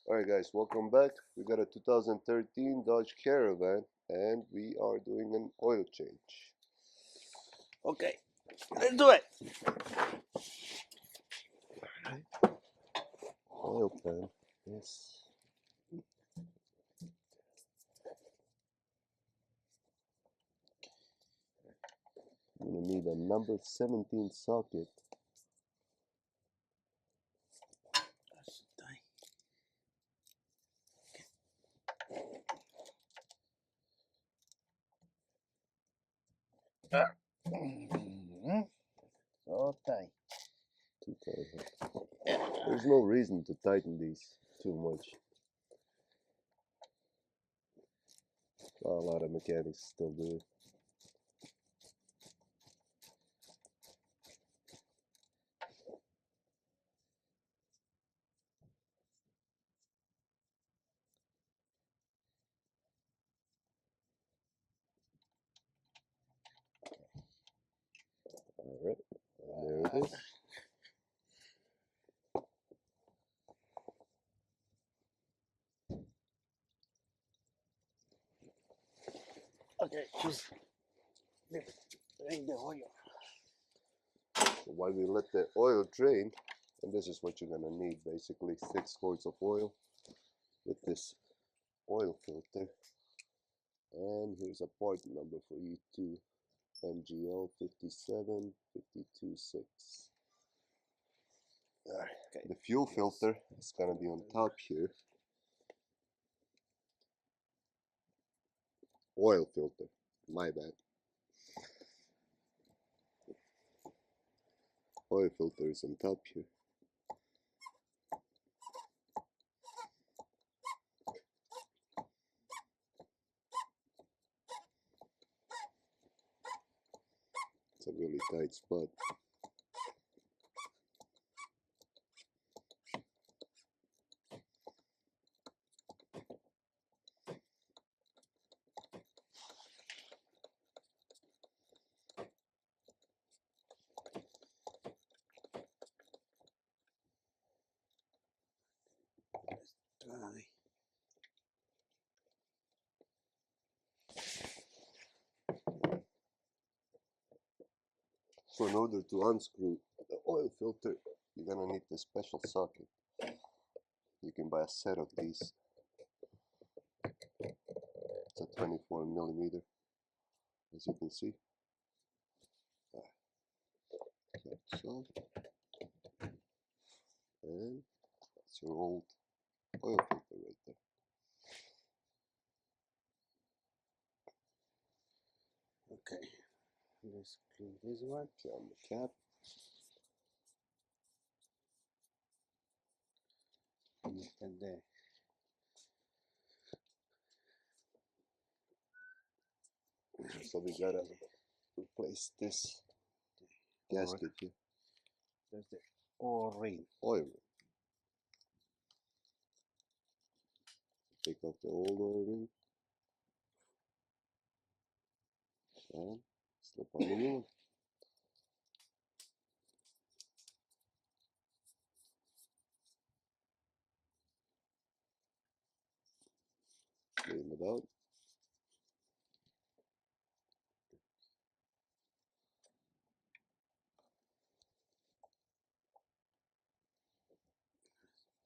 Alright guys, welcome back. We got a 2013 Dodge Caravan and we are doing an oil change. Okay, let's do it. Oil pan, yes. You're gonna need a number 17 socket. So tight. Too tight. There's no reason to tighten these too much. A lot of mechanics still do it. Alright, there it is. Okay, just drain the oil. So while we let the oil drain, and this is what you're gonna need basically 6 quarts of oil with this oil filter. And here's a part number for you too. MGL 57 52 6. Okay. The fuel filter is gonna be on top here. Oil filter, my bad. Oil filter is on top here. It's a really tight spot. Try. So in order to unscrew the oil filter, you're gonna need this special socket. You can buy a set of these. It's a 24 millimeter, as you can see. Like so. And that's your old oil filter right there. Okay, let's clean this one. Okay, on the cap. And then So we gotta replace this gasket here. there's the O-ring. Oil ring. Take off the old oil ring and slip on the new one. Clean it out.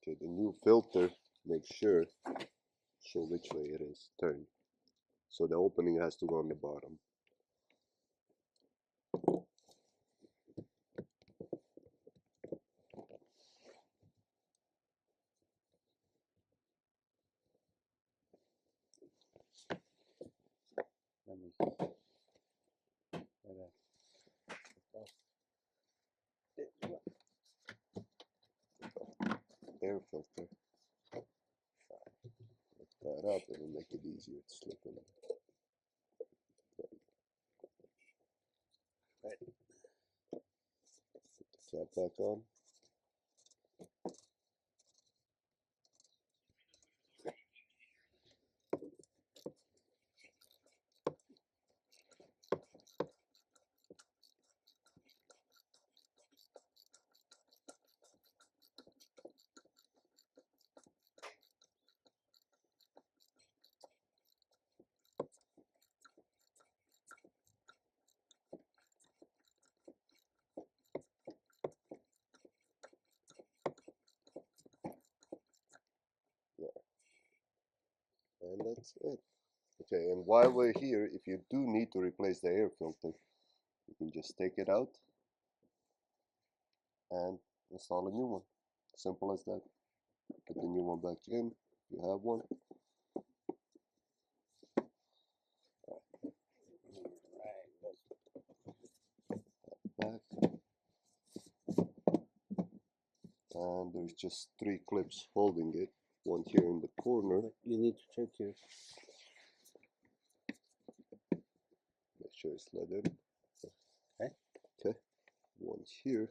Okay, the new filter, make sure, show which way it is, turn. So the opening has to go on the bottom. Let me Air filter. Lift that up, it'll make it easier to slip in. Right. Put the cap back on. that's it. Okay, and while we're here, if you do need to replace the air filter, you can just take it out and install a new one. Simple as that. Put the new one back in if you have one. Back. And there's just 3 clips holding it. One here in the corner. You need to check here. Make sure it's leaded. Okay. Okay. One here.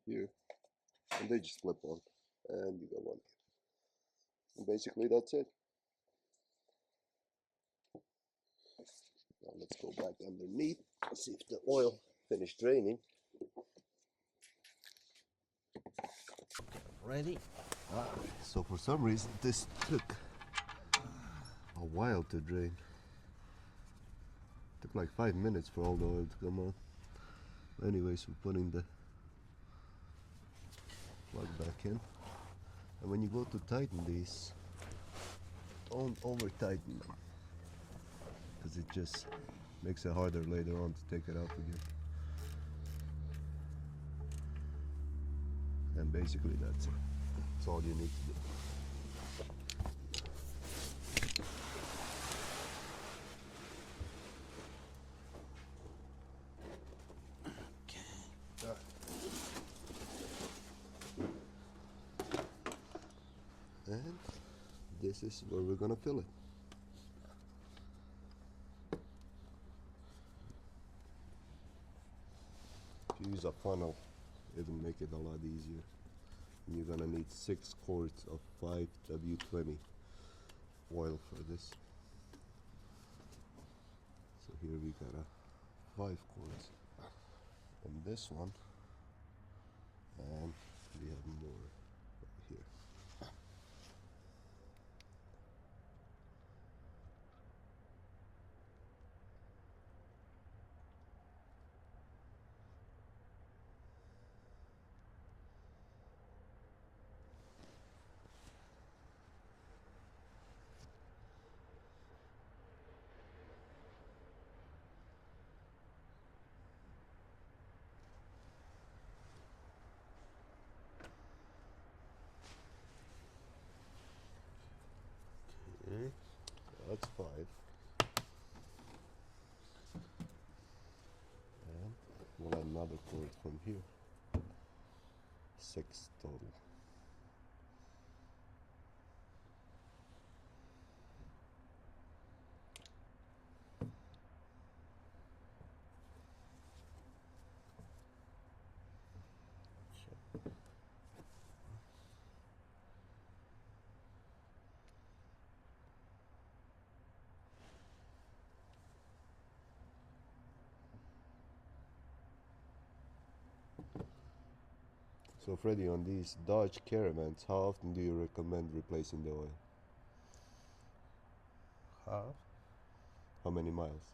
Here. And they just flip on. And you got one. And basically that's it. Now let's go back underneath. See if the oil finished draining. Ready? So for some reason this took a while to drain. Took like 5 minutes for all the oil to come out. Anyways, we're putting the plug back in. And when you go to tighten these, don't over tighten them, because it just makes it harder later on to take it out again. And basically that's it. That's all you need to do. And this is where we're gonna fill it. If you use a funnel, it'll make it a lot easier. And you're gonna need 6 quarts of 5W20 oil for this. So here we got a 5 quarts. And this one, and we have more right here. Okay. That's 5. And we'll add another quart from here. 6 total. So Freddy, on these Dodge Caravans, how often do you recommend replacing the oil? Half. How many miles?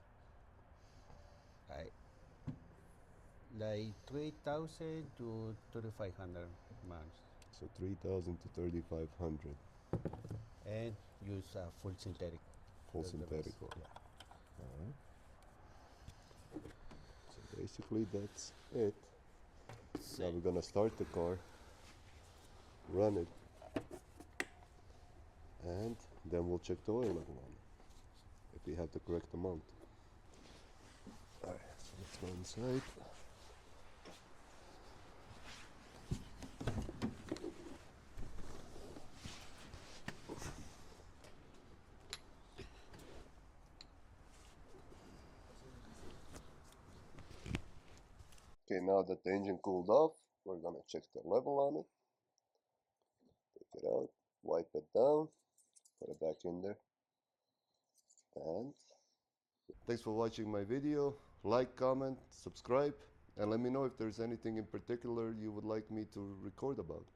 Like 3,000 to 3,500 miles. So 3,000 to 3,500 And use full synthetic. full That's the synthetic best. oil. Yeah. Alright. So basically that's it. Now we're gonna start the car, run it, and then we'll check the oil level on it, if we have the correct amount. Alright, so let's go inside. Okay, now that the engine cooled off, we're gonna check the level on it. Take it out, wipe it down, put it back in there. And thanks for watching my video. Like, comment, subscribe, and let me know if there's anything in particular you would like me to record about.